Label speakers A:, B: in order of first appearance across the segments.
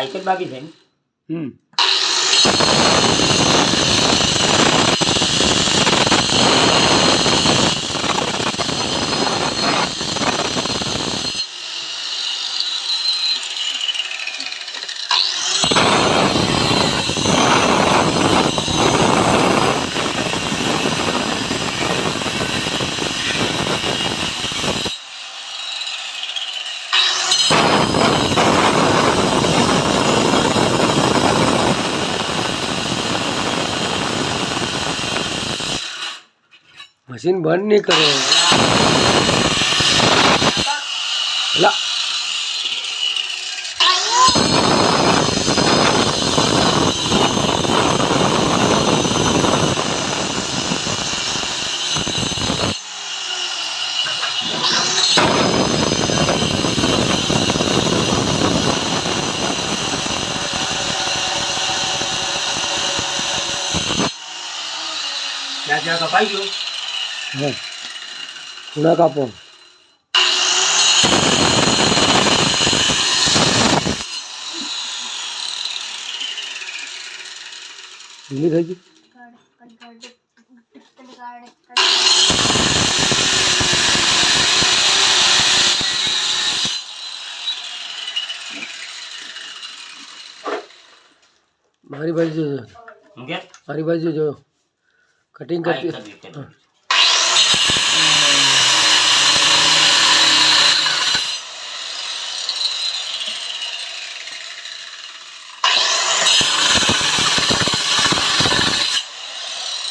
A: એક જ બાકી છે ને
B: મશીન બંધ નહીં કરો લા
A: ત્યાં કપાઈ ગયું
B: હા ખૂણા કાપો ઢીલી થઈ ગઈ મારી બાજુ જોજો મારી બાજુ જો કટિંગ કરતી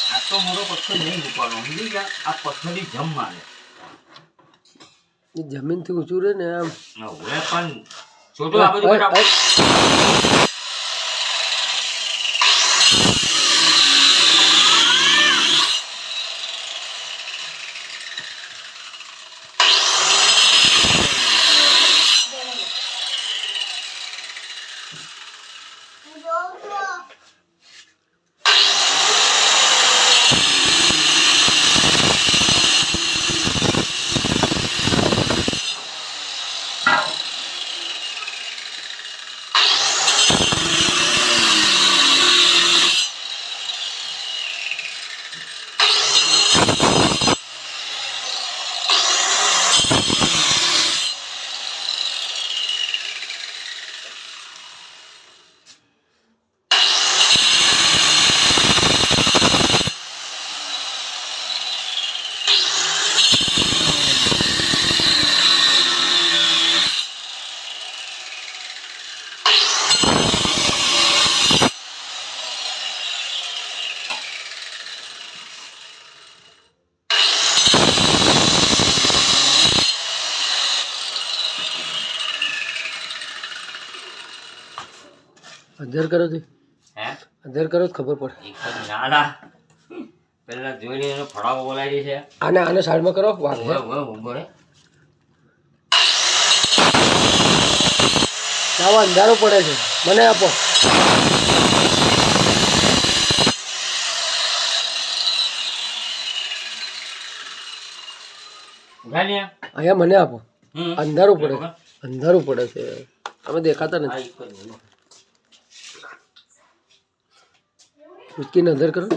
B: હા
A: તો મોટો પથ્થર નહીં મૂકવાનો સમજી ગયા આ પથ્થરની જમ મારે
B: એ જમીનથી ઊંચું રહે ને આમ
A: હવે પણ છોટું આ બધું
B: અધર કરો તે
A: હે
B: અધર કરો તો ખબર પડે
A: ના ના પેલા જોઈને એનો ફડાવો બોલાવી છે
B: આને આને સાઈડમાં કરો વાગે
A: ઉભો રે
B: આવો અંધારો પડે છે મને આપો અહીંયા મને આપો અંધારું પડે છે અમે દેખાતા નથી उसकी नजर करो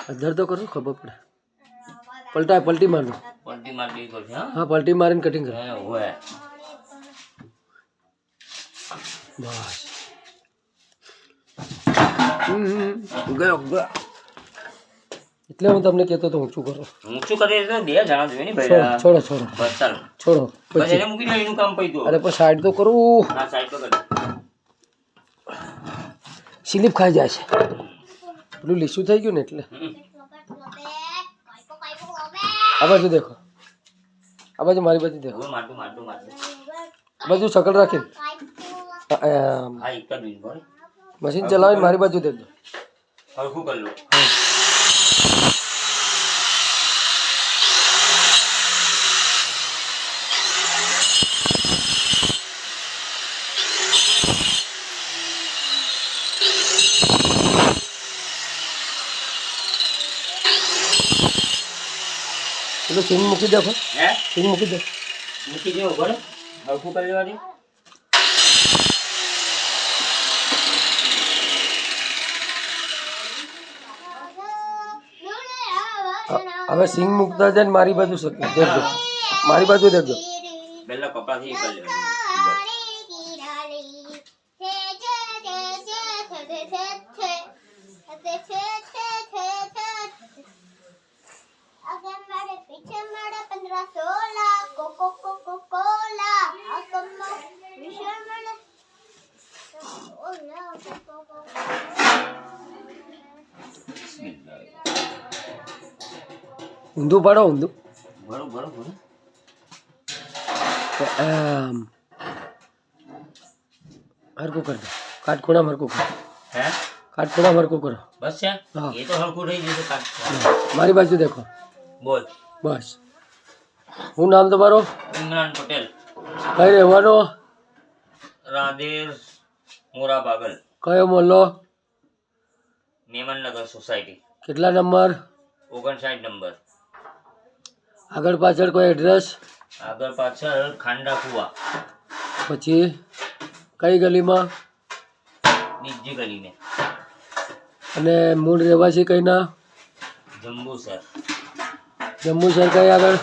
B: अधर तो करो खबर पड़े पलटा पलटी मार दो हाँ पलटी मारी कटिंग करो बस गयो गया એટલે હું તમને કહેતો તો ઊંચું કરો
A: ઊંચું કરી તો બે જણા જોઈએ ને ભાઈ
B: છોડો છોડો
A: બસ ચાલો
B: છોડો
A: બસ એને મૂકી દો એનું કામ પૈતું
B: અરે પણ સાઈડ તો કરું
A: હા સાઈડ તો કરી
B: સ્લીપ ખાઈ જાય છે પેલું લીસું થઈ ગયું ને એટલે આ બાજુ દેખો આ બાજુ મારી બાજુ દેખો
A: માટું
B: આ બાજુ શકલ રાખીને
A: હા એક જ મિનિટ બોલ
B: મશીન ચલાવીને મારી બાજુ દેખજો
A: હરખું કરી લો
B: પેલું સિંગ મૂકી દો
A: હે
B: સિંગ મૂકી દો
A: મૂકી દેવો બરાબર હરખું કરી લેવાની
B: હવે સિંગ મૂકતા જાય ને મારી બાજુ દેખજો મારી બાજુ દેખજો
A: પહેલા કપાથી કરી લેવાની
B: ઊંધું પાડો ઊંધું
A: બરોબર
B: આમ હરકું કરી દો કાટખૂણા હરકું કરો
A: હે
B: કાટખૂણા હરકું કરો
A: બસ છે
B: હા.
A: એ તો હરખું રહી જશે કાટ
B: મારી બાજુ દેખો
A: બોલ
B: બસ શું નામ તમારું
A: ઇમરાન પટેલ
B: કઈ રહેવાનો
A: રાધેર મોરા બાગલ
B: કયો મોહલ્લો
A: મેમનનગર સોસાયટી
B: કેટલા નંબર
A: 59 નંબર
B: આગળ પાછળ કોઈ એડ્રેસ
A: આગળ પાછળ ખાંડા કુવા
B: પછી કઈ ગલીમાં
A: બીજી ગલીને
B: અને મૂળ રહેવાસી કઈના
A: જંબુસર
B: જંબુસર કઈ આગળ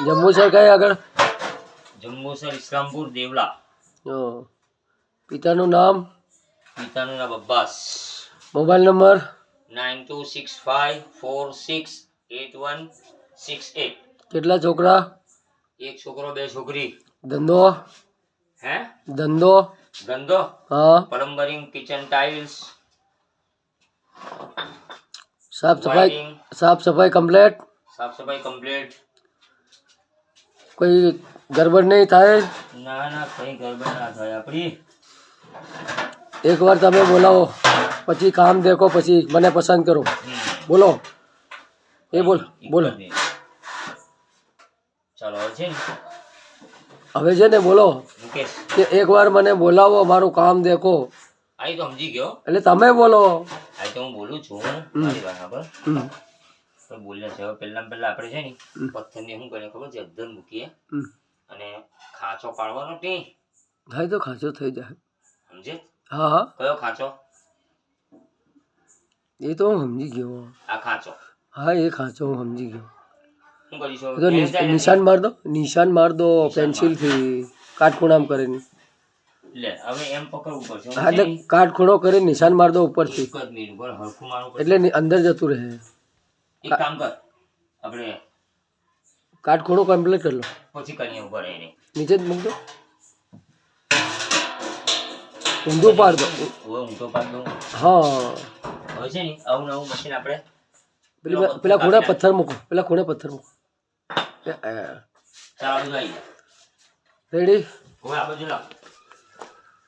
B: જંબુસર કઈ આગળ
A: જંબુસર ઇસ્લામપુર દેવલા
B: હં. પિતાનું નામ
A: પિતાનું નામ અબ્બાસ
B: મોબાઈલ નંબર
A: 9265468168
B: કેટલા છોકરા
A: એક છોકરો બે છોકરી
B: ધંધો
A: હે
B: ધંધો
A: ધંધો
B: હા
A: પ્લમ્બરિંગ કિચન ટાઇલ્સ
B: સાફ સફાઈ કમ્પ્લેટ
A: સાફ સફાઈ કમ્પ્લીટ
B: કોઈ ગરબડ નહીં થાય
A: ના ના કઈ ગરબડ ના થાય આપણી
B: એકવાર તમે બોલાવો પછી કામ દેખો પછી મને પસંદ કરો બોલો એ બોલો
A: ચાલો હવે છે ને
B: હવે છે ને બોલો
A: મુકેશ
B: કે એકવાર મને બોલાવો મારું કામ દેખો
A: આ તો સમજી ગયો
B: એટલે તમે બોલો
A: આ તો હું બોલું છું મારી બરાબર તો બોલ્યા છે હવે પહેલા આપણે છે ને પથ્થરને શું કરીએ ખબર છે અધર મૂકીએ અને ખાંચો પાડવાનો ટી
B: થાય તો ખાંચો થઈ જાય
A: સમજે
B: હા હા
A: કયો ખાંચો
B: એ તો હું સમજી ગયો
A: આ ખાંચો
B: હા એ ખાંચો હું સમજી ગયો
A: શું કરીશું
B: એ તો નિશાન માર દો પેન્સિલથી કાટખૂણામ કરીને
A: લે હવે એમ પકડવું પડશે
B: હા એટલે કાટખૂણો કરીને નિશાન માર દો ઉપરથી
A: એક જ મિનિટ ઉપર હરખું મારવું પડશે.
B: એટલે અંદર જતું રહે
A: એક કામ કર આપણે
B: કાટખૂણો કમ્પ્લીટ કરી લો
A: પછી કરીએ ઉપર એને
B: નીચે જ મૂક દો ઊંધું પાડ દો
A: હવે હું તો પાડ દઉં
B: હા
A: હવે છે ને આવું નવું મશીન આપણે
B: પેલા ખૂણે પથ્થર મૂકો
A: ચાલો લઈ
B: રેડી
A: હવે આ બાજુ લાવ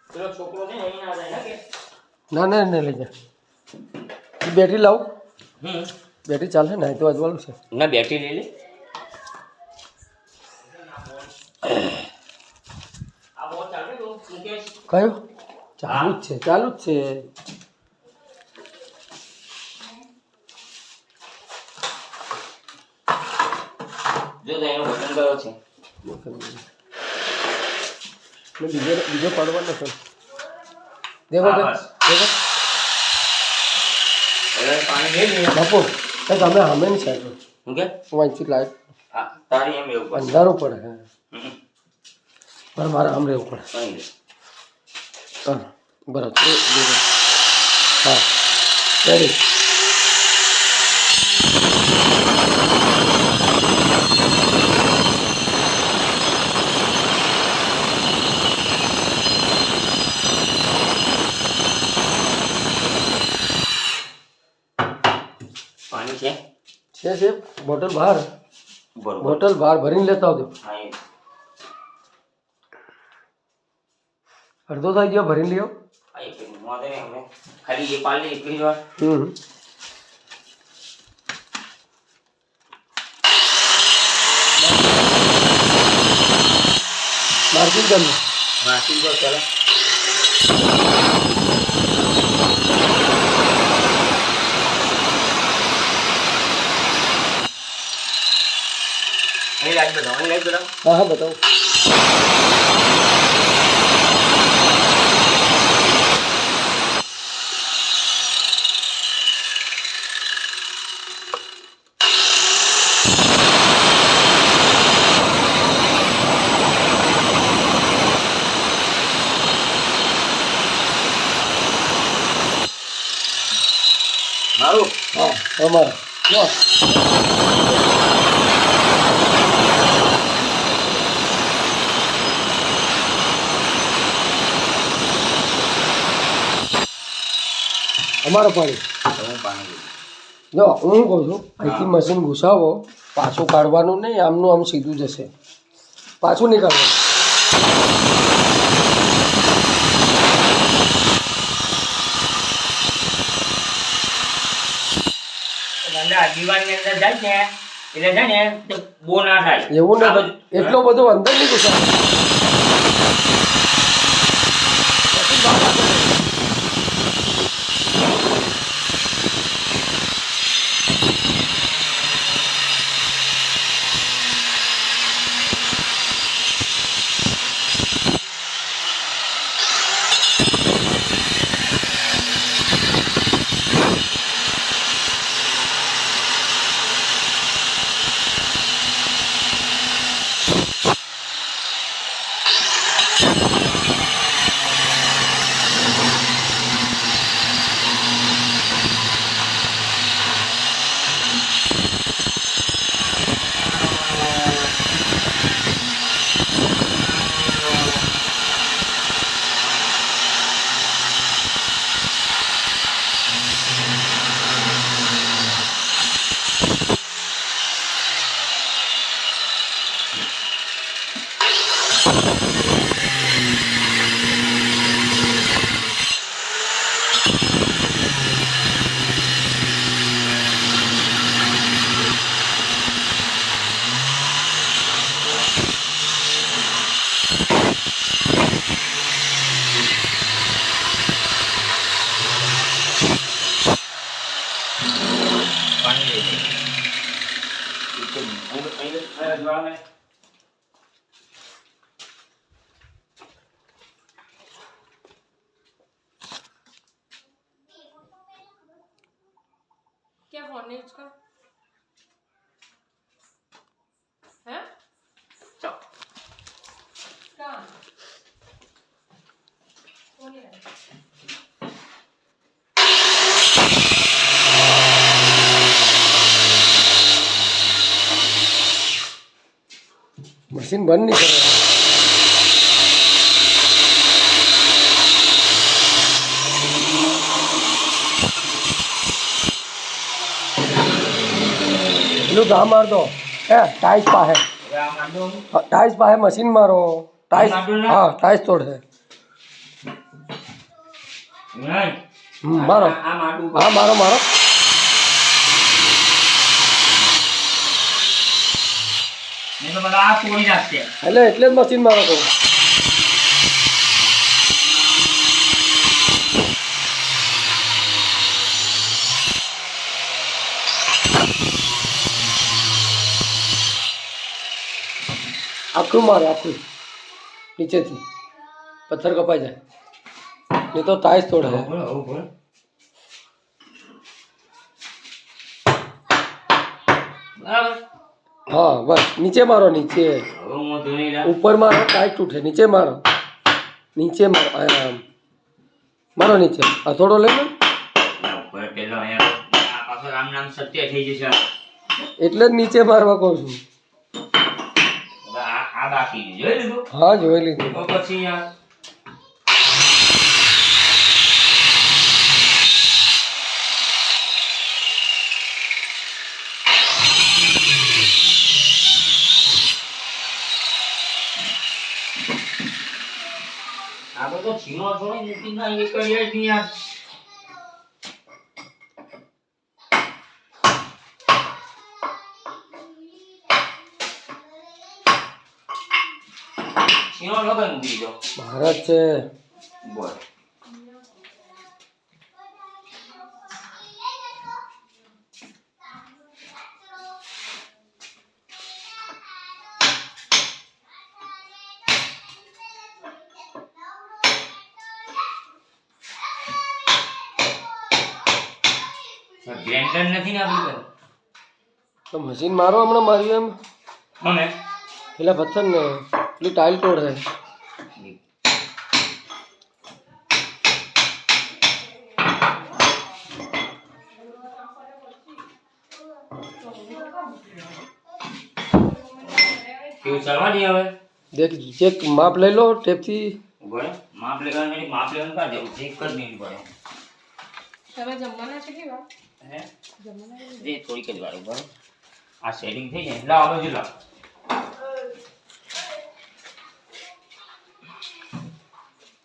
A: પેલો છોકરો છે ને અહીં ના જાય ને કે
B: ના લઈ જા બેટરી લાવ
A: હમ
B: બેટરી ચાલે ને તો અજવાળું છે
A: ના બેટરી લઈ લે આ બહુ ચાલે તો મુકેશ
B: કયો ચાલુ જ છે
A: જો તો એનો બટન કયો છે
B: બીજો પાડવાનો છે દેખો
A: હા, બસ. હવે પાણી લઈ લે
B: બાપુ તમે સામે ની સાઈડ
A: હું કે
B: હું અહીંથી લાઈટ
A: હા તારી એમ એવું પડશે
B: અંધારું પડે
A: હમ.
B: પણ મારે આમ રહેવું પડે
A: અહીં લે.
B: હા બરાબર હા રેડી
A: પાણી છે
B: છે બોટલ બહાર
A: બરોબર
B: બોટલ બહાર ભરીને લેતા આવજો
A: હા એ
B: અડધો થઈ ગયો ભરીને લ્યો
A: આ એક મિનિટ વાંધો નહીં હમણાં ખાલી એ પાડી લે એક જ વાર
B: માર્કિંગ કરવું
A: નાખી દો ચાલો અહીં લાઈટ બતાવો, અહીં લાઈટ બતાવો.
B: હા હા બતાવો.
A: મારું
B: હા અમારે જો અમારો પાણી
A: હું પાણી
B: જો હું કહું છું અહીંથી મશીન ઘુસાવો, પાછું કાઢવાનું નહીં, આમનું આમ સીધું જશે, પાછું નહીં કાઢવાનું.
A: દિવાળની અંદર જાય ને એટલે છે ને તે બો ના થાય
B: એવું ને એટલો બધો અંદર નહીં ઘુસાવો.
C: क्या फोन है उसका? है? कहाँ? फोन ही है।
B: મશીન બંધ નહીં કરે. પેલું ઘા માર દો હે ટાઈસ પાસે, ટાઈસ પાસે મશીન મારો, ટાઈસ હા ટાઈસ તોડે. મારો હા મારો મારો એટલે જ મશીન મારો કહું. આખું મારે આખું નીચેથી પથ્થર કપાઈ જાય નહીં તો ટાઈસ તોડે. હા બસ નીચે મારો, નીચે ઉપર મારો ટાઈટ તૂટે, નીચે મારો, નીચે મારો આમ મારો નીચે હથોડો લઈ લો એટલે જ નીચે મારવા કહું છું. હા જોઈ લીધું.
A: પછી આ બધો છીનો છોડી નીતિ ના એક જ યાર. છીનો લગન મૂકી દો
B: ભારત છે.
A: બોલ ગ્રેન્ડર નથી ને આપણી પાસે.
B: તો મશીન મારો હમણાં માર્યું એમ
A: મને
B: પેલા પથ્થર ને પેલી ટાઇલ તોડે.
A: કેવું ચાલવા નહીં હવે
B: દેખ ચેક માપ લઈ લો ટેપથી.
A: ઉભો રહે. માપ લેવાનું માપ લેવાનું કાઢ દેવું ચેક કરી નહીં પડે.
C: તમે જમવાના કેટલી વાર
A: હે
C: જમવાના
A: જે થોડીક જ વાર ઉભો રહે. આ સેટિંગ થઈ જાય લાવ આ બાજુ લાવ.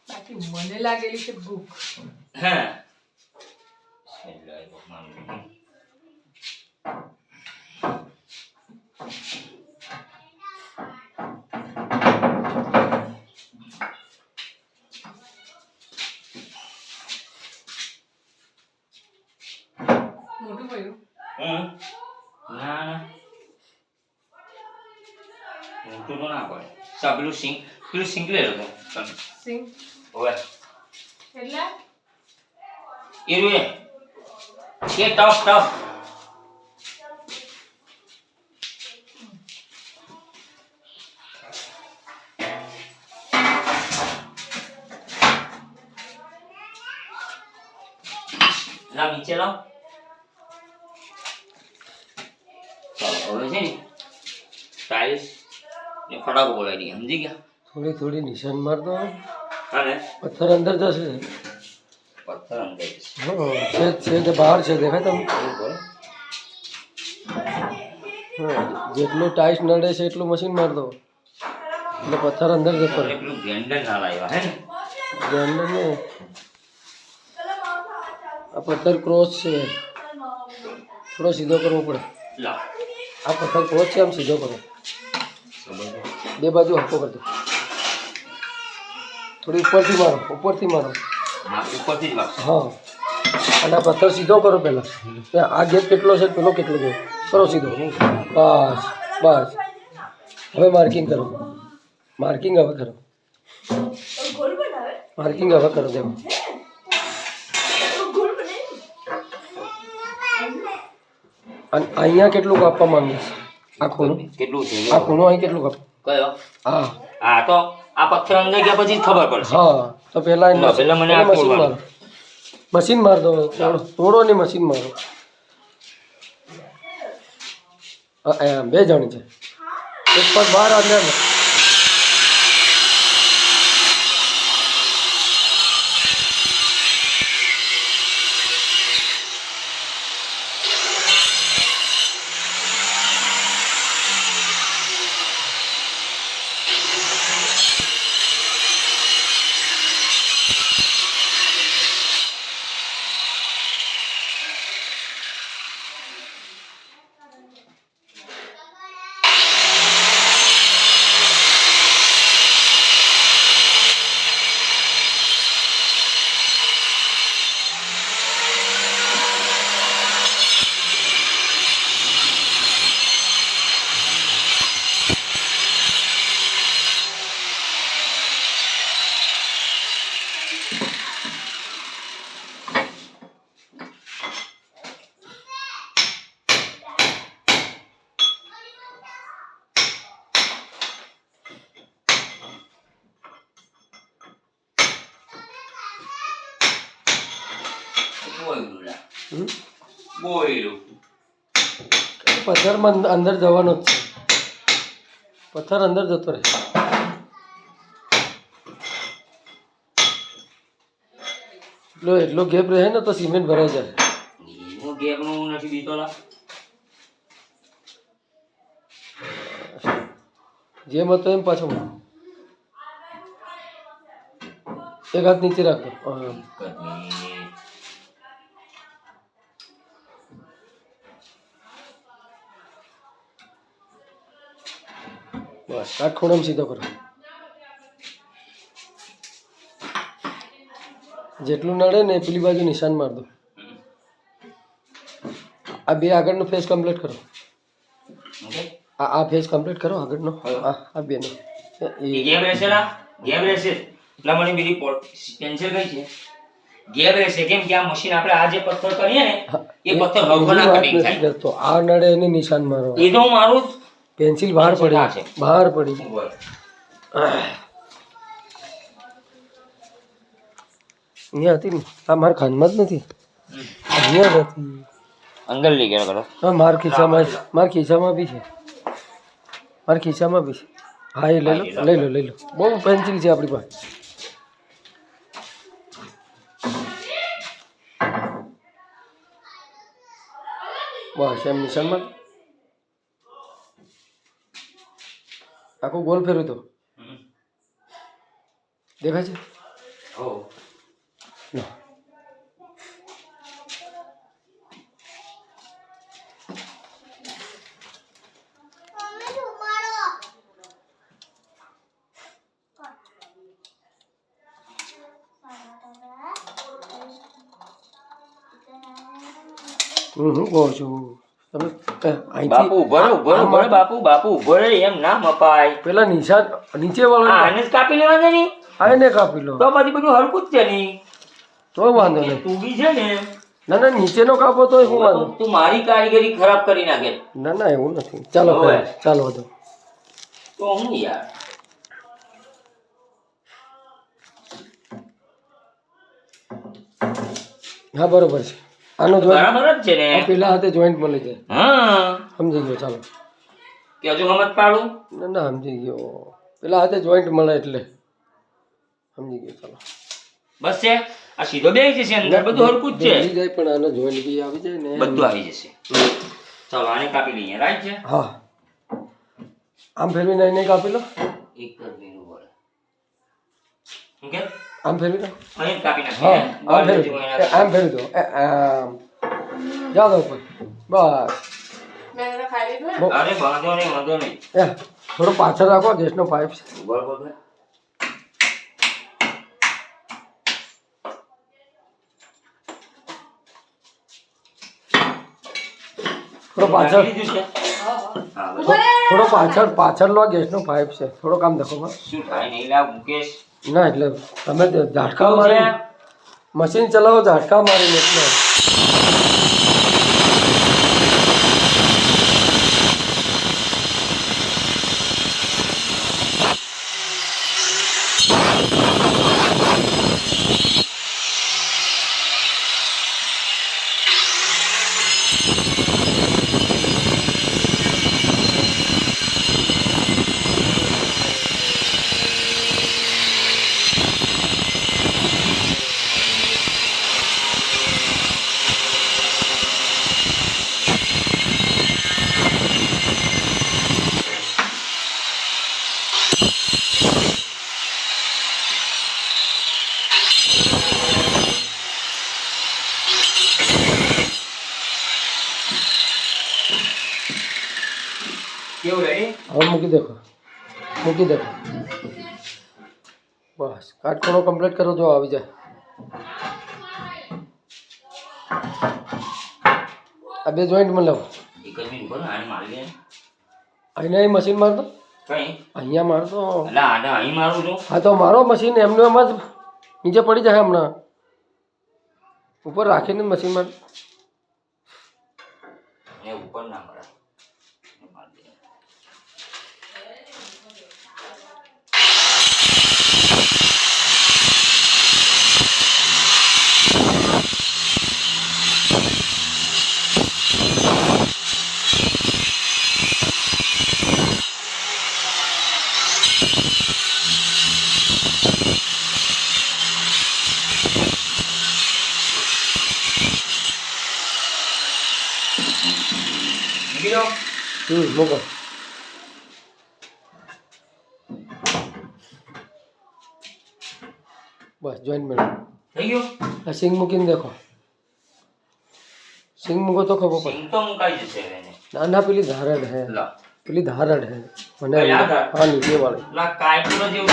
C: બાકી મને લાગેલી છે ભૂખ
A: હે
C: મોટું પડ્યું
A: ના ના મોટું તો ના પડે. સા પેલું સિંક લઈ લો તમે.
C: સિંગ
A: ઓવે
C: એટલે
A: એરું એ ટફ લાવ નીચે લાવ. ચાલો હવે છે ને ટાઇલ્સ ને ફટાકો બોલાવી દઈએ સમજી ગયા.
B: થોડી થોડી નિશાન માર દો.
A: અને
B: પથ્થર અંદર જશે.
A: પથ્થર અંદર જશે.
B: હા છે બહાર છે દેખાય તમે.
A: એવું બોલો.
B: હા જેટલું ટાઈટ નડે છે એટલું મશીન માર દો એટલે પથ્થર અંદર જતો રહે.
A: પેલું ગ્રેન્ડર ના લાવ્યા હે ને
B: ગ્રાઇન્ડર ને આ પથ્થર ક્રોસ છે થોડો સીધો કરવો પડે.
A: લાવ
B: આ પથ્થર ક્રોસ છે આમ સીધો કરો. બે બાજુ હલકો કરી દો. થોડી ઉપરથી મારો.
A: હા ઉપરથી જ લાવશે.
B: હા અને આ પથ્થર સીધો કરો પહેલાં. આ ગેપ કેટલો છે પેલો કેટલો છે કરો સીધો. બસ હવે માર્કિંગ કરો. માર્કિંગ હવે કરો. દેવો. અને અહીંયા કેટલું કાપવા માંગે છે આ ખૂણો.
A: કેટલું છે
B: આ ખૂણો અહીં કેટલું કાપ.
A: કયો
B: હા
A: હા તો આ પથ્થર અંદર ગયા પછી જ ખબર પડશે.
B: હા તો પહેલાં
A: પેલા મને આ
B: મશીન મારો. મશીન માર દો. તોડો ને મશીન મારો. એમ બે જણ છે. એક પગ બહાર અંદર.
A: બોયલું
B: પથ્થરમાં અંદર જવાનો જ છે. પથ્થર અંદર જતો રહે. એટલો ગેપ રહે ને તો સિમેન્ટ ભરાઈ જાય.
A: હું ગેપનું નથી બીતો લા.
B: જેમ હતો એમ પાછો એક હાથ નીચે રાખો. બસ આ ખૂણામાં સીધો કરો. જેટલું નડે ને પેલી બાજુ નિશાન માર દો. આ બે આગળનો ફેસ કમ્પ્લીટ કરો. આ ફેસ કમ્પ્લીટ કરો આગળનો. આ બેનો
A: ગેપ રહેશે ના ગેપ રહેશે એટલા મને બીજી પેન્સિલ કઈ છે ગેપ રહેશે કેમ કે આ મશીન આપણે આ જે પથ્થર કરીએ ને એ પથ્થર
B: એની
A: હળવના
B: વાત
A: કટિંગ
B: નથી
A: થાય
B: કરતો આ નડે એને નિશાન મારો
A: એ તો હું મારું જ
B: પેન્સિલ બહાર
A: પેન્સિલ આ
B: પડી
A: છે.
B: બહાર પડી
A: બોલ.
B: અહીંયા હતી ને આ મારા ખાનમાં જ નથી અહીંયા જ હતી
A: અંદર લઈ ગયા કરો
B: હા મારા ખિસ્સામાં બી છે મારા ખિસ્સામાં બી છે હા એ લઈ લો બહુ પેન્સિલ છે આપણી પાસે બસ એમ નિશાનમાં આખું ગોલ ફેરવ્યું તો દેખાય છે
A: હો
B: ના હું કહું છું તમે
A: બાપુ ઉભો રહે, ઉભો રહે, ઉભો રહે, બાપુ ઉભો રહે, એમ ના મપાય
B: પેલા નિશાન નીચે વાળો
A: આને જ કાપી લેવા છે ની
B: આને કાપી લો
A: તો પછી બધું હલકું જ છે ની
B: તો વાંધો નહીં
A: તું બી છે ને
B: ના નીચેનો કાપો તો શું વાંધો
A: તું મારી કારીગરી ખરાબ કરી નાખે
B: ના એવું નથી ચાલો
A: હવે.
B: ચાલો વધો
A: તો હું યાર
B: હા બરોબર છે આનો જોઈન્ટ
A: બરાબર જ છે ને
B: પેલા હાથે જોઈન્ટ મળી જાય
A: હા
B: સમજી ગયો ચાલો
A: કે હજુ સમજ પાડું
B: ના સમજી ગયો પેલા હાથે જોઈન્ટ મળે એટલે સમજી ગયો ચાલો
A: બસ છે આ સીધો બેસી જશે અંદર બધું હલકું જ છે
B: આવી જાય પણ આનો જોઈન્ટ બી આવી જાય ને
A: બધું આવી જશે ચાલો આને કાપી લઈએ રાઈટ છે
B: હા આમ ફેરવીને એને કાપી લો
A: એક જ લીલું વળે હું કે
B: આમ ફેરવી લો
A: અહીં જ કાપી
B: હા
A: નાખીએ
B: આમ ફેરવી દો આમ જાઓ દો ઉપર બસ
C: મેં એને ખાઈ લીધું ને?
A: અરે વાંધો નહીં
B: એ થોડો પાછળ રાખો ગેસનો પાઇપ છે
A: બરોબર
B: થોડો પાછળ
A: લીધું છે
C: હા, હા.
A: હા બસ.
B: થોડો પાછળ લો ગેસનો પાઇપ છે થોડો કામ દેખો બસ
A: શું થાય નહીં લાવ મુકેશ
B: ના એટલે તમે ઝાટકા
A: કહું
B: મારી
A: છે
B: મશીન ચલાવો ઝાટકા મારીને એટલે
A: કેવું રેડી
B: હવે મૂકી દેખો બસ કાટખૂણો કમ્પ્લીટ કરો જો આવી જાય આ બે જોઈન્ટમાં લાવો
A: એક જ મિનિટ બોલો આને મારી લે
B: અહીંયા અહીં મશીન મારતો
A: કઈ
B: અહીંયા મારતો
A: એટલે આને અહીં મારું છું
B: હા તો મારો મશીન એમનું એમ જ નીચે પડી જાય હમણાં ઉપર રાખીને મશીન માર
A: એ ઉપર ના મળે મારી દે. મૂકી દો
B: મૂકો બસ જોઈન્ટ મેળવો
A: થઈ ગયું
B: આ સિંગ મૂકીને દેખો સિંગ મૂકો તો ખબર પડે
A: સિંગ તો મુકાઈ જશે હવે એને
B: ના પેલી ધારડ હે
A: લા
B: પેલી ધારડ હે મને
A: કઈ આ ધારડ?
B: હા નીચે વાળી
A: લા કાયપુરો જેવું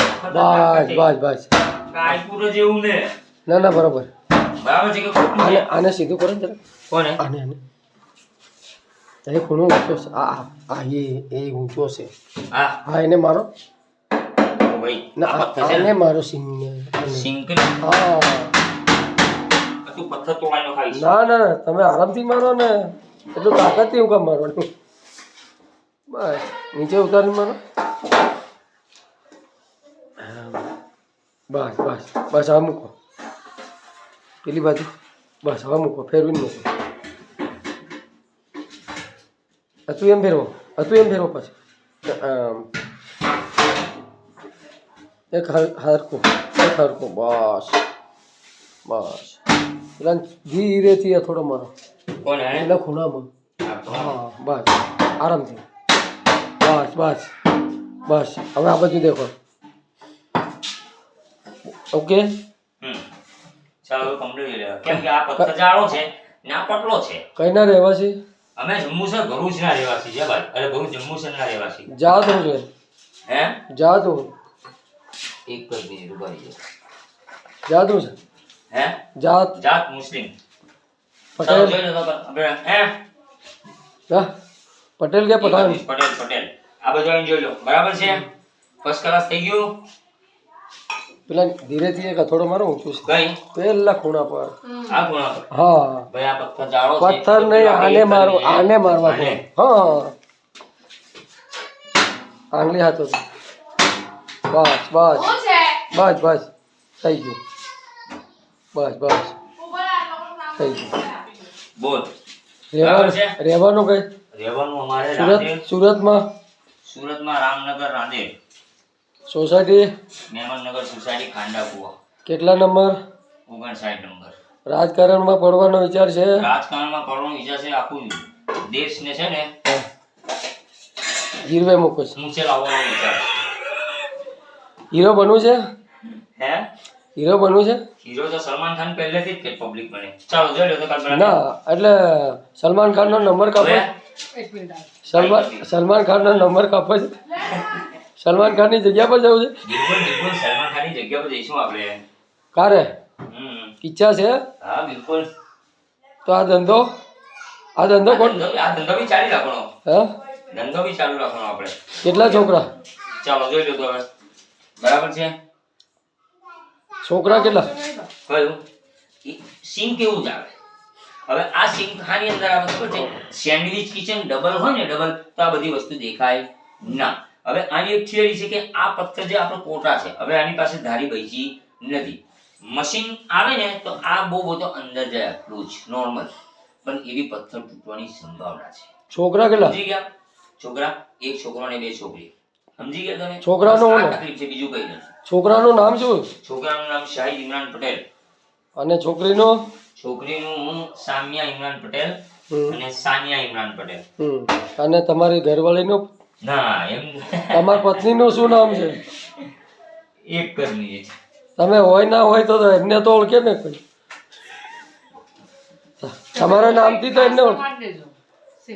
B: બસ
A: કાયપુરો જેવું ને
B: ના બરોબર
A: બરાબર છે કે ખોટું છે
B: આને સીધું કરો ને જરા
A: કોને
B: આને એ ખૂણો ઊંચો છે એ ઊંચો છે
A: હા
B: હા એને મારો
A: ભાઈ
B: ના
A: આ પથ્થર છે
B: આને
A: ને
B: મારો સિંગ ને
A: સિંક
B: હા
A: તું પથ્થર તોડાઈને ખાઈશ.
B: ના ના ના, તમે આરામથી મારો ને, એટલું તાકાતથી હું કામ મારવાનું. બસ નીચે ઉતારીને મારો. બસ બસ બસ, હવે મૂકો પેલી બાજુ. બસ હવે મૂકો, ફેરવીને મૂકો. હતું એમ ફેરવો, હતું એમ ફેરવો પાછું. એક હરખું, એક હરખું. બસ બસ, પેલા ધીરેથી થોડો મારો,
A: કોણ હે?
B: પેલા ખૂણામાં. હા બસ, આરામથી. બસ બસ બસ, હવે આ બાજુ દેખો. ઓકે.
A: ચાલો કમ્પ્લીટ લેવા, કેમ કે આ પથ્થર જાડો છે ને આ પતલો છે.
B: કઈ ના રહેવાસી?
A: અમે જંબુસર ભરૂચના રહેવાસી છે ભાઈ. અરે ભરૂચ જંબુસરના રહેવાસી.
B: જાત હું છે,
A: હે?
B: જાત હું,
A: એક જ મિનિટ ઉભા રહીએ.
B: જાત હું છે.
A: હે?
B: જાત
A: જાત મુસ્લિમ.
B: પટેલ.
A: જોઈ લો તો આપણે હે?
B: હા પટેલ કે પઠાણ?
A: પટેલ પટેલ. આ બધું અહીં જોઈ લો, બરાબર છે? ફર્સ્ટ ક્લાસ થઈ ગયું.
B: પેલા ધીરેથી એક હથોડો મારો, ઊંચું છે
A: કઈ
B: પેલા ખૂણા પર.
A: આ ખૂણા પર.
B: હા
A: ભાઈ આ પથ્થર જાડો છે.
B: પથ્થર નહીં, આને મારો, આને મારવા.
A: આને.
B: હા આંગળી હાથો. બસ બસ
C: શું છે?
B: બસ બસ, થઈ ગયું. બસ બસ
C: ઉપર આ લોકો નામ
B: થઈ ગયું.
A: બોલ.
B: રહેવાનું રહેવાનું કઈ?
A: રહેવાનું અમારે
B: સુરત,
A: રાંદેર.
B: સુરતમાં
A: સુરતમાં રામનગર રાંદેર.
B: સોસાયટી
A: મહેમાનનગર સોસાયટી ખાંડા કુવા.
B: કેટલા નંબર?
A: 59 નંબર.
B: રાજકારણમાં પડવાનો વિચાર છે?
A: રાજકારણમાં પડવાનો વિચાર છે. આખું દેશને છે ને
B: ગીરવે મૂકો છે.
A: ઊંચે લાવવાનો વિચાર છે.
B: હીરો બનવું છે?
A: હે?
B: હીરો બનવું છે?
A: હીરો તો સલમાન ખાન પહેલેથી જ કે પબ્લિક બને. ચાલો જોઈ લો તો કાલ બરાબર.
B: ના એટલે સલમાન ખાનનો નંબર કાપો.
C: એક મિનિટ આવ.
B: સલમાન ખાનનો નંબર કાપો છે. સલમાન ખાનની જગ્યા પર જવું છે?
A: બિલકુલ બિલકુલ સલમાન ખાનની જગ્યા પર જઈશું આપણે.
B: કારે ઈચ્છા છે?
A: હા બિલકુલ.
B: તો આ ધંધો કોણ?
A: આ ધંધો બી ચાલી રાખવાનો.
B: હે
A: ધંધો બી ચાલુ રાખવાનો આપણે.
B: કેટલા છોકરા?
A: ચાલો જોઈ લો તો હવે. બરાબર છે?
B: છોકરા કેટલા?
A: કયું? સિંગ કેવું જ આવે. હવે આ સિંગ ખાની અંદર આવે ખબર છે? સેન્ડવિચ કિચન ડબલ હોય ને, ડબલ, તો આ બધી વસ્તુ દેખાય ના. હવે આની એક થિયરી છે કે આ પથ્થર જે આપણો કોટા છે, હવે આની પાસે ધારી બચી નથી. મશીન આવે ને તો આ બહુ બધો અંદર જાય આટલું જ નોર્મલ, પણ એવી પથ્થર તૂટવાની સંભાવના છે.
B: છોકરા કેટલા?
A: સમજી ગયા? છોકરા એક છોકરો ને બે છોકરી. સમજી ગયા તમે?
B: છોકરાનો
A: બસ આ
B: ઓનો?
A: તકલીફ છે, બીજું કઈ નથી.
B: છોકરાનું નામ શું?
A: છોકરાનું નામ શાહિદ ઇમરાન પટેલ.
B: અને છોકરીનું?
A: છોકરીનું સામિયા ઇમરાન પટેલ
B: હમ.
A: અને સાનિયા ઇમરાન પટેલ.
B: અને તમારી ઘરવાળીનું?
A: ના એમ
B: તમારી પત્નીનું શું નામ છે?
A: એક જ મિનિટ.
B: તમે હોય ના હોય તો એમને તો ઓળખે ને કોઈ. તમારા નામથી તો એમને ઓળખે.
C: માર દેજો.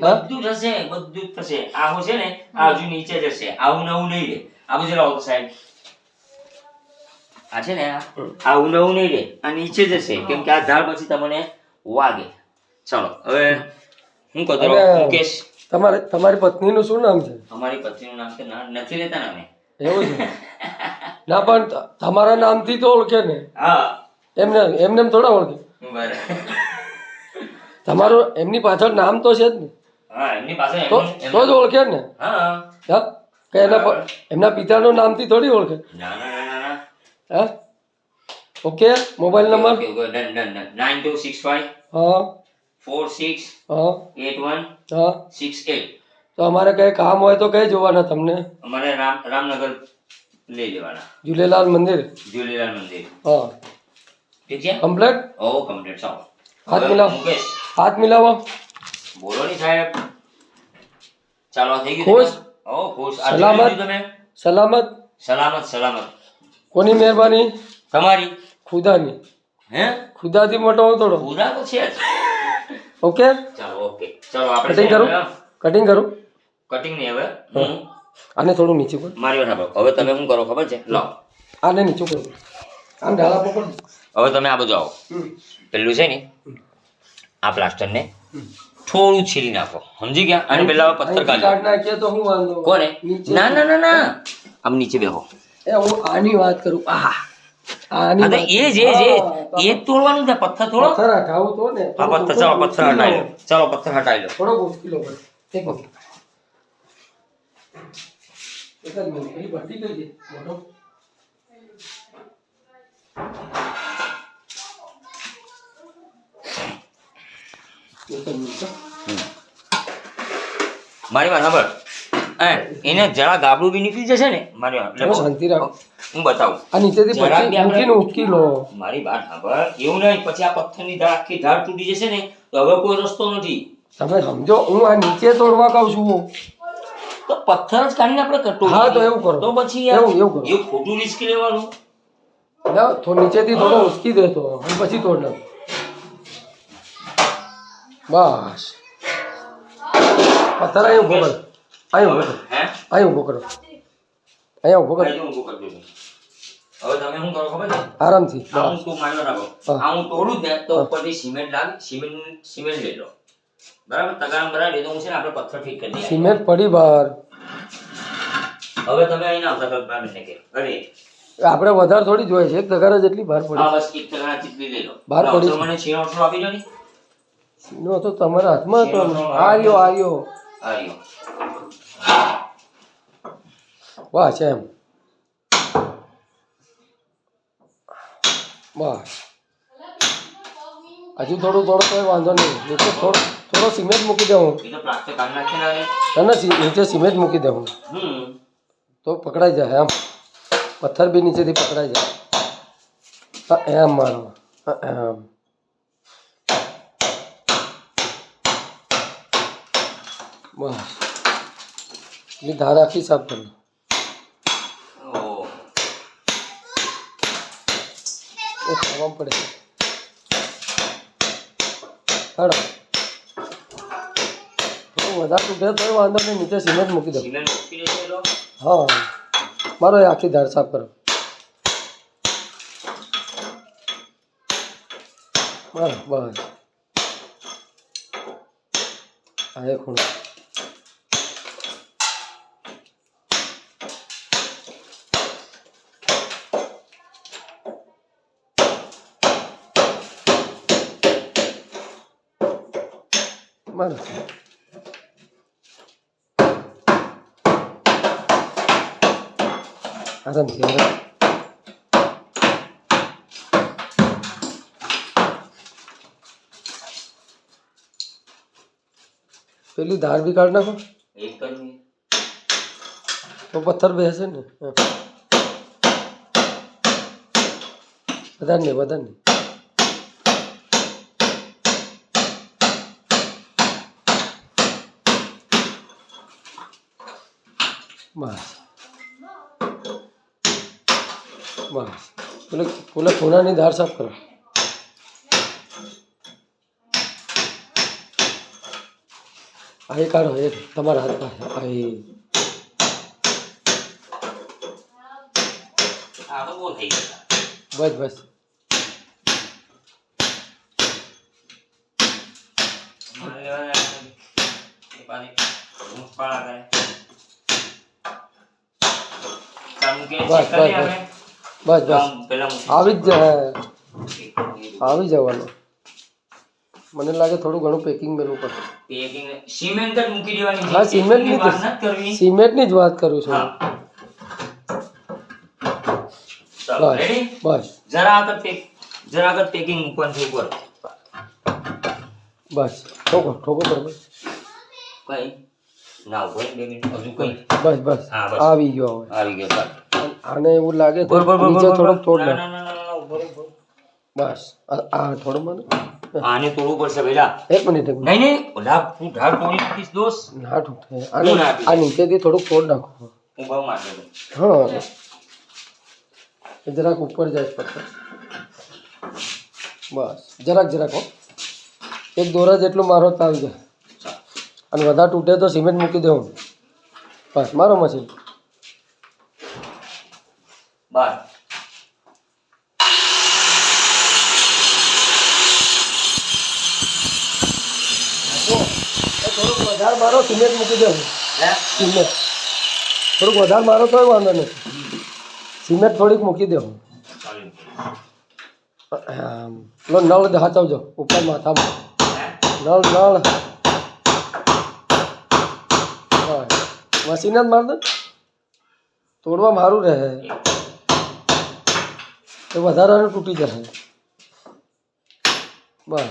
B: હા?
A: બધું થશે, બધું જ થશે. આવું છે ને આ હજુ નીચે જશે, આવું નવું નહીં રે. આ બધું લાવો તો સાહેબ. આ છે ને આવું નવું નહીં રે, આ નીચે જશે, કેમ કે આ ધાર પછી તમને વાગે. ચાલો હવે હું કહું
B: અને
A: મુકેશ.
B: તમારી પત્નીનું શું નામ છે?
A: અમારી પત્નીનું નામ કે નથી લેતા ને અમે.
B: એવું છે? ના પણ તમારા નામથી તો ઓળખે ને.
A: હા
B: એમને એમને થોડા ઓળખે.
A: બરાબર.
B: તમારું એમની પાછળ નામ તો છે જ ને,
A: હા એમની પાસે
B: તો જ ઓળખે ને.
A: હા.
B: હા કે એમના પિતાનું નામથી થોડી ઓળખે.
A: ના ના ના ના.
B: હા okay. Mobile number?
A: Okay, okay, done done done. 9265
B: હા
A: 46
B: હા
A: 81
B: હા.
A: 68.
B: તો અમારે કઈ કામ હોય તો કઈ જોવાના તમને?
A: અમારે રામનગર લઈ લેવાના.
B: ઝૂલેલાલ મંદિર.
A: ઝૂલેલાલ મંદિર.
B: હા
A: ઠીક છે?
B: કમ્પ્લેટ.
A: ઓ કમ્પ્લીટ. ચાલો
B: હાથ
A: હવે
B: મિલાવો.
A: મુકેશ,
B: હાથ મિલાવો.
A: બોલો ની સાહેબ. ચાલો થઈ ગયું?
B: ખુશ?
A: ઓ ખુશ. આ
B: સલામત?
A: જોઈ લીધું તમે?
B: સલામત.
A: સલામત સલામત.
B: કોની મહેરબાની?
A: તમારી.
B: ખુદાની.
A: હે?
B: ખુદાથી મોટો હું થોડો.
A: પૂરા તો છે જ.
B: ઓકે.
A: ચાલો ઓકે. ચાલો આપણે
B: કટિંગ કરું? કટિંગ કરું?
A: કટિંગ નહીં હવે.
B: આને થોડું નીચું કર.
A: મારી વાત સાંભળો. હવે તમે શું કરો ખબર છે? લો
B: આને નીચું કરું. આમ ઢાળા પકડ.
A: હવે તમે આ બધું આવો. પેલું છે ને આ પ્લાસ્ટરને થોડું છીરી નાખો. સમજી ગયા? અને પેલા હવે પથ્થર
B: અહીંથી
A: કાઢો.
B: કાઢ નાખીએ તો હું વાંધો?
A: કોને?
B: નીચે.
A: ના ના ના ના, આમ નીચે બેહો.
B: એ હું આની વાત કરું. આહા આની
A: હા, તો
B: વાત.
A: એ જ તોડવાનું છે, પથ્થર થોડો.
B: પથ્થર હટાવો તો ને
A: આ પથ્થર, ચાલો પથ્થર હટાવી લો. ચાલો પથ્થર હટાવી લો.
B: થોડો મુશ્કેલો પડે. એક મિનિટ. એક જ મિનિટ. પેલી ભઠ્ઠી કઈ છે? મોટો. એક જ મિનિટ હો.
A: મારી વાત સાંભળ. એને જરા ગાબડું બી નીકળી જશે ને મારી વાત.
B: ચલો, શાંતિ રાખ.
A: હું બતાવું.
B: આ નીચેથી
A: જરાક બી
B: ભઠ્ઠી
A: આપણે-
B: મૂકીને ઉચકી લો.
A: મારી વાત સાંભળ. એવું નહીં પછી આ પથ્થરની આખી ધાર તૂટી જશે ને તો હવે કોઈ રસ્તો નથી.
B: તમે સમજો, હું આ નીચે તોડવા કહું છું.
A: તો પથ્થર જ કાઢીને આપણે કટોરી.
B: હા, તો એવું કરો.
A: તો પછી યાર
B: એવું કરો.
A: એવું ખોટું રિસ્ક લેવાનું.
B: ના, નીચેથી થોડો ઉચકી દેતો અને પછી તોડ નાખ. બસ. પથ્થર અહીં ઉભો કરો. અહીં ઉભો કરો.
A: હે
B: અહીં ઉભો કરો. અહીંયા ઉભો કરો.
A: ભાઈ હું ઊભું કરી દઉં. હવે તમે શું કરો ખબર છે?
B: આરામથી.
A: આ હું તું માર્યો રાખો.
B: હા.
A: આ હું તોડું જ ને તો ઉપરથી સિમેન્ટ લાવી, સિમેન્ટ લઈ લો. બરાબર, તગારામ બરાબર લીધો હું છે ને આપણે પથ્થર ઠીક કરી દઈએ.
B: સિમેન્ટ પડી બહાર.
A: હવે તમે અહીં ના આવતા કલ્પના બેનને કે અરે
B: આપણે વધારે થોડી જોઈએ છે, એક તગારા જેટલી બહાર પડી.
A: આ બસ એક તગારા ચીટલી લઈ લો.
B: બહાર
A: લાવો,
B: પડી.
A: તો મને છીણોઠો આપી દો ને.
B: નો તો તમારા હાથમાં હતો. આર્યો આર્યો.
A: આ રહ્યો.
B: વાહ છે એમ. બસ. હજુ થોડું કોઈ વાંધો નહીં. નીચે થોડો સિમેન્ટ મૂકી દઉં.
A: એ તો પ્લાસ્ટર કાઢી નાખીને આવે.
B: ના નીચે સિમેન્ટ મૂકી દઉં તો પકડાઈ જાય એમ. પથ્થર બી નીચેથી પકડાઈ જાય. હા, એમ મારો. હા, એમ. બસ. એની ધાર આખી સાફ કરી.
A: ઓહ.
B: એ ખાવા પડે. હાડો. થોડું વધારે તૂટે તો વાંધો નહીં. નીચે સિમેન્ટ મૂકી દો.
A: સિમેન્ટ મૂકી દેજો લો.
B: હા, મારો એ આખી ધાર સાફ કરો. બસ બસ. હા, એ ખૂણો. બસ. આરામથી આરામ. પેલી ધાર બી કાઢ નાખો
A: એક જ મિનિટ.
B: તો પથ્થર બેસે ને. હા. વધારે નહીં, વધારે નહીં. બસ બસ. પેલા ખૂણાની ધાર સાફ કરો. આ એ કાઢો, એ તમારા હાથમાં છે. આ એ
A: આ તો બહુ થઈ ગયા.
B: બસ બસ.
A: મારે હવે એ પાછી ઊંઘ પાડા કરે. ચાલ મૂકીને
B: બસ,
A: check કરીએ
B: બસ,
A: આપણે.
B: બસ બસ.
A: આમ પહેલા મૂકી.
B: આવી જ જાય. આવી જવાનું. મને લાગે થોડું ઘણું પેકિંગ મેળવું પડે.
A: પેકિંગ સિમેન્ટ જ મૂકી દેવાની છે.
B: હા, સિમેન્ટની
A: વાત નથી કરવી.
B: સિમેન્ટની જ વાત કરું છું.
A: હા. ચાલો,
B: બસ
A: ready?
B: બસ
A: જરા આગળ પેકિંગ મૂકવાનું છે ઉપર.
B: બસ. ઠોકો બરાબર.
A: કઈ ના ઉભો રહે 2 મિનિટ હજુ કઈ.
B: બસ બસ.
A: હા, બસ.
B: આવી ગયો હવે.
A: આવી ગયો ચાલ.
B: આને એવું લાગે તો
A: બોલ, બોલ, બોલ,
B: નીચે
A: બોલ,
B: થોડોક
A: બોલ.
B: તોડ
A: ના,
B: નાખ.
A: ના, ના, ના, ઉભો રહે, ઉભો રહે.
B: બસ. આ થોડું મને.
A: આને તોડવું પડશે પેલા.
B: એક મિનિટ.
A: નહીં નહીં ઓલા તું ઢાળ તોડી નાખીશ દોસ્ત.
B: ના તૂટે.
A: હું ના આપીશ.
B: આ નીચેથી થોડુંક તોડ નાખો.
A: હું ભાવ માગે દઉં.
B: હા, એ જરાક ઉપર જાય પથ્થર. બસ જરાક હો. એક દોરા જેટલું મારો તો આવી જાય. અને વધારે તૂટે તો સિમેન્ટ મૂકી દેવું. બસ મારો મશીન.
A: બાર.
B: થોડુંક વધારે મારો સિમેન્ટ મૂકી દેવું.
A: હે?
B: સિમેન્ટ થોડુંક વધારે મારો તોય વાંધો નથી. સિમેન્ટ થોડીક મૂકી દેવું.
A: ચાલી
B: પેલો નળ હાચવજો ઉપર માથામાં નળ મશીન જ માર દે તોડવા મારું રહે તો વધારાનું તૂટી જશે બસ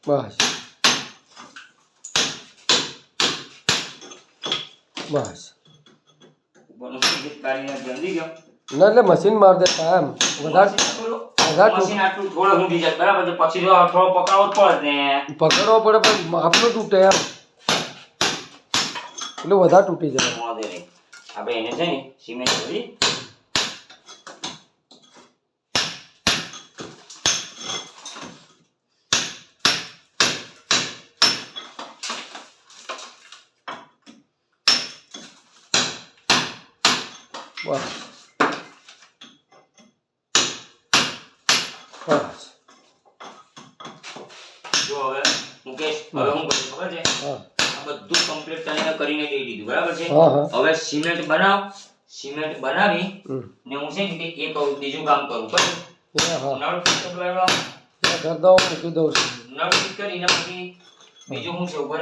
B: બસ બસ ના એટલે મશીન માર દે એમ વધારે
A: મશીન આટલું થોડું ઊંધી જાય બરાબર છે પછી જો થોડો પકડવો પડે ને
B: પકડવો પડે પણ માપનો તૂટે એમ એટલે વધારે તૂટી જાય
A: વાંધો નહીં આપણે એને છે ને સિમેન્ટ ભરી
B: બસ બસ
A: જો હવે મુકેશ હવે હું કરું ખબર છે
B: હા
A: આ બધું કમ્પ્લીટ કરીને દઈ દીધું બરાબર છે
B: હા હા
A: હવે સિમેન્ટ બનાવી
B: હમ.
A: ને હું છે ને કે એક બીજું કામ કરું બરાબર
B: હા
A: નળ ફિટ કરવા
B: કરી દઉં મૂકી દઉં છું
A: નળ ફિટ કરીને પછી બીજું હું છે ઉપર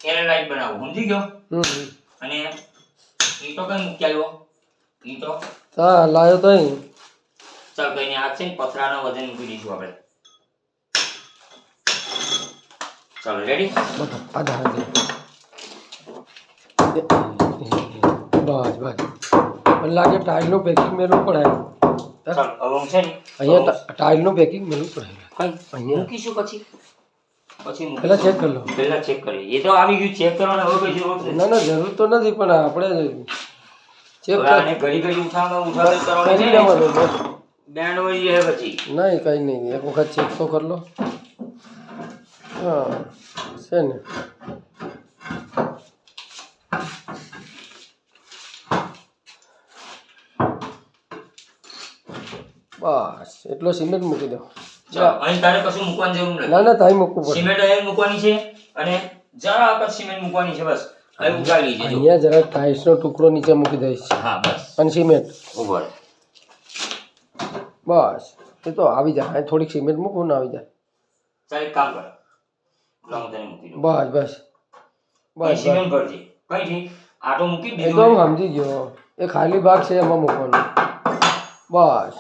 A: એર લાઈટ બનાવું સમજી ગયો અને ઈંટો કઈ મૂકી આવ્યો ઈંટો
B: હા લાવ્યો તો અહીં
A: ચાલ કઈ આ છે ને પથરાનો વજન મૂકી દઈશું આપણે ચાલો રેડી
B: આ ધારે દે બસ બસ મને લાગે ટાઇલનું પેકિંગ મેળવું પડે
A: ચાલ હવે હું છે ને
B: અહીંયા ટાઇલનું પેકિંગ મેળવું પડે
A: કઈ
B: અહીંયા
A: મૂકીશું પછી
B: પહેલા ચેક કરી લો
A: પહેલા ચેક કરીએ એ તો આવી ગયું ચેક કરવાનો હવે કઈ જરૂર નથી
B: ના ના જરૂર તો નથી પણ આપણે ચેક
A: હવે આને ઘડી ઘડી ઉઠાવવાનું કરવાનું
B: કરી લેવાનું બસ
A: બેન્ડ વળી જાય પછી
B: નહીં કંઈ નહીં એક વખત ચેક તો કરી લો હા છે ને બસ એટલો સિમેન્ટ મૂકી દો
A: ચાલ અહીં તારે કશું મૂકવાની જરૂર નથી
B: ના ના તાઈ મૂકવું પડે
A: સિમેન્ટ અહીં મૂકવાની છે અને જરા વખત સિમેન્ટ મૂકવાની છે બસ અહીં ઉગાડી છે જો
B: અહીંયા જરા ટાઇલ્સનો ટુકડો નીચે મૂકી દઈશ
A: હા બસ
B: અને સિમેન્ટ
A: ઉપર
B: બસ એ તો આવી જાય અહીં થોડીક સિમેન્ટ મૂકવું ને આવી જાય
A: ચાલ એક કામ કર લાવ હું તને મૂકી દઉં
B: બસ બસ
A: બસ
B: બસ
A: સિમેન્ટ ભરજે કઈથી આટો મૂકી
B: એ
A: દીધો
B: તો હું સમજી ગયો એ ખાલી ભાગ છે એમાં મૂકવાનો બસ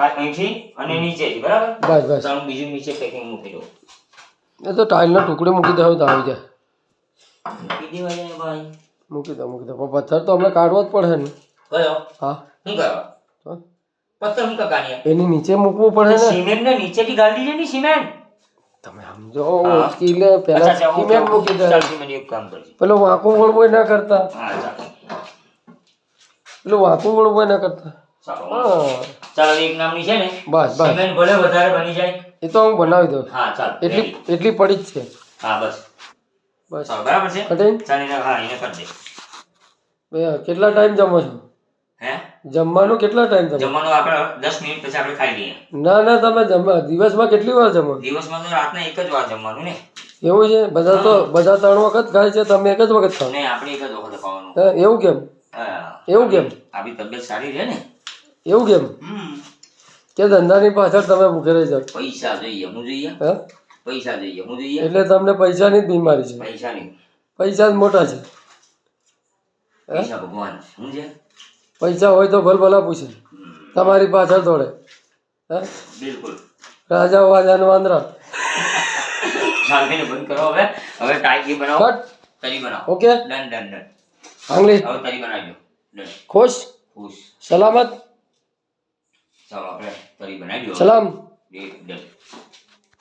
A: અહીંથી અને નીચેથી બરાબર
B: બસ બસ
A: ચાલ હું બીજું નીચે પેકિંગ મૂકી દઉં
B: એ તો ટાઇલનો ટુકડો મૂકી દો તો આવી જાય
A: મૂકી દેવાય ને ભાઈ
B: મૂકી દો પણ પથ્થર તો હમણાં કાઢવો જ પડે ને
A: કયો
B: હા
A: શું કરવા
B: તો
A: પથ્થર મૂકા કાઢીએ
B: એની નીચે મૂકવું પડે ને
A: સિમેન્ટ ને નીચેથી ગાળી દેજે ને સિમેન્ટ
B: તમે સમજો
A: હા.
B: સ્કીલે પહેલા સિમેન્ટ મૂકી દે
A: ચાલ સિમેન્ટ એક કામ કરજે
B: પેલો વાંકું વળવું ના કરતા
A: હા ચાલ
B: પેલું વાંકું વળવું ના કરતા
A: ચાલો
B: હા
A: ચાલો એક નામની છે ને
B: બસ બસ
A: સિમેન્ટ ભલે વધારે બની જાય
B: એ તો હું બનાવી દઉં
A: હા ચાલ
B: એટલી
A: ready.
B: એટલી પડી જ છે
A: હા બસ
B: બસ
A: ચાલો બરાબર છે
B: કટિંગ
A: ચાલ એને હા એને કરી દે
B: કેટલા ટાઈમ જમો છો
A: હે
B: જમવાનું કેટલા ટાઈમ જમો
A: જમવાનું આપણે 10 મિનિટ પછી આપણે ખાઈ લઈએ
B: ના ના તમે દિવસમાં કેટલી વાર જમો
A: દિવસમાં તો રાતના એક જ વાર જમવાનું ને
B: એવું છે બધા 3 વખત ખાય છે તમે એક જ વખત ખાઓ
A: નહીં આપણે એક જ વખત ખાવાનું
B: હે, એવું કેમ
A: હા.
B: એવું કેમ
A: આપણી તબિયત સારી રહે ને
B: એવું કેમ કે ધંધાની પાછળ તમે ભૂખે રહી જાઓ
A: પૈસા જોઈએ હું જોઈએ
B: હે
A: પૈસા જોઈએ હું જોઈએ
B: એટલે તમને પૈસાની જ બીમારી છે
A: પૈસા નહીં
B: પૈસા જ મોટા છે
A: પૈસા ભગવાન સમજે
B: પૈસા હોય તો ભલભલા પૂછે તમારી પાછળ દોડે હે
A: બિલકુલ
B: રાજા વાજાન વાંદરા
A: ચાલને બંધ કરો હવે ટાઈકી બનાવો
B: કટ
A: તરી બનાવો
B: ઓકે
A: ડન ડન ડન
B: આંગળી
A: હવે તરી બનાવજો ડન
B: ખુશ
A: ખુશ
B: સલામત
A: ચાલો આપણે તરી બનાવી દો
B: સલામ
A: ડન